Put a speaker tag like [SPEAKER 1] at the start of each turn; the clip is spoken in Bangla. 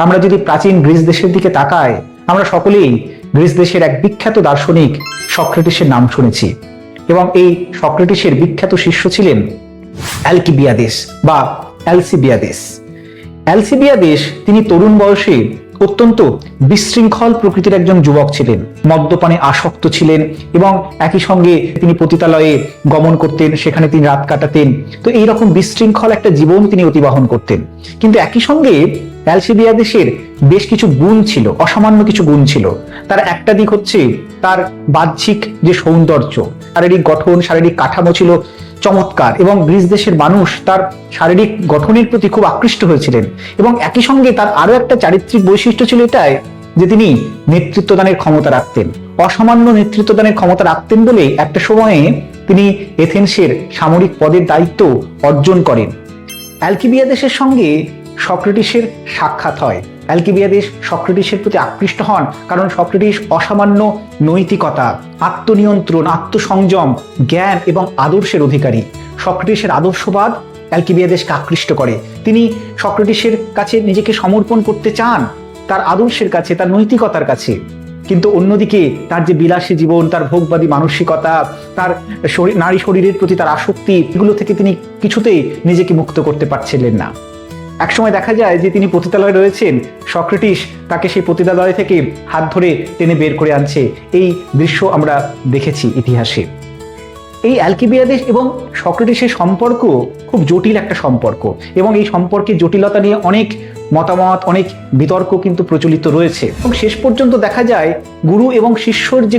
[SPEAKER 1] আমরা যদি প্রাচীন গ্রিস দেশের দিকে তাকাই, আমরা সকলেই গ্রিস দেশের এক বিখ্যাত দার্শনিক সক্রেটিসের নাম শুনেছি, এবং এই সক্রেটিসের বিখ্যাত শিষ্য ছিলেন অ্যালকিবিয়াদেস বা অ্যালসিবিয়াদেস। অ্যালসিবিয়াদেস তিনি তরুণ বয়সে অত্যন্ত বিশৃঙ্খল প্রকৃতির একজন যুবক ছিলেন, মদ্যপানে আসক্ত ছিলেন এবং একই সঙ্গে তিনি পতিতালয়ে গমন করতেন, সেখানে তিনি রাত কাটাতেন। তো এইরকম বিশৃঙ্খল একটা জীবন তিনি অতিবাহন করতেন। কিন্তু একই সঙ্গে অ্যালসিবিয়াদেসের বেশ কিছু গুণ ছিল, অসামান্য কিছু গুণ ছিল। তার একটা দিক হচ্ছে তার বাহ্যিক যে সৌন্দর্য, শারীরিক গঠন, শারীরিক কাঠামো ছিল চমৎকার, এবং গ্রিস দেশের মানুষ তার শারীরিক গঠনের প্রতি খুব আকৃষ্ট হয়েছিলেন। এবং একই সঙ্গে তার আরো একটা চারিত্রিক বৈশিষ্ট্য ছিল এটাই যে তিনি নেতৃত্বদানের ক্ষমতা রাখতেন, অসামান্য নেতৃত্বদানের ক্ষমতা রাখতেন বলে একটা সময়ে তিনি এথেন্সের সামরিক পদের দায়িত্ব অর্জন করেন। অ্যালকিবিয়াদেসের সঙ্গে সক্রেটিসের সাক্ষাৎ হয়। অ্যালকিবিয়াদেস সক্রেটিসের প্রতি আকৃষ্ট হন কারণ সক্রেটিস অসামান্য নৈতিকতা, আত্মনিয়ন্ত্রণ, আত্মসংযম, জ্ঞান এবং আদর্শের অধিকারী। সক্রেটিসের আদর্শবাদ অ্যালকিবিয়াদেসকে আকৃষ্ট করে। তিনি সক্রেটিসের কাছে নিজেকে সমর্পণ করতে চান, তার আদর্শের কাছে, তার নৈতিকতার কাছে। কিন্তু অন্যদিকে তার যে বিলাসী জীবন, তার ভোগবাদী মানসিকতা, তার নারী শরীরের প্রতি তার আসক্তি, এগুলো থেকে তিনি কিছুতেই নিজেকে মুক্ত করতে পারছিলেন না। একসময় দেখা যায় যে তিনি পতিতালয়ে রয়েছেন, সক্রেটিস তাকে সেই পতিতালয় থেকে হাত ধরে টেনে বের করে আনছে। এই দৃশ্য আমরা দেখেছি ইতিহাসে। এই অ্যালকিবিয়াদেস এবং সক্রেটিসের সম্পর্ক খুব জটিল একটা সম্পর্ক, এবং এই সম্পর্কের জটিলতা নিয়ে অনেক মতামত, অনেক বিতর্ক কিন্তু প্রচলিত রয়েছে। এবং শেষ পর্যন্ত দেখা যায় গুরু এবং শিষ্যর যে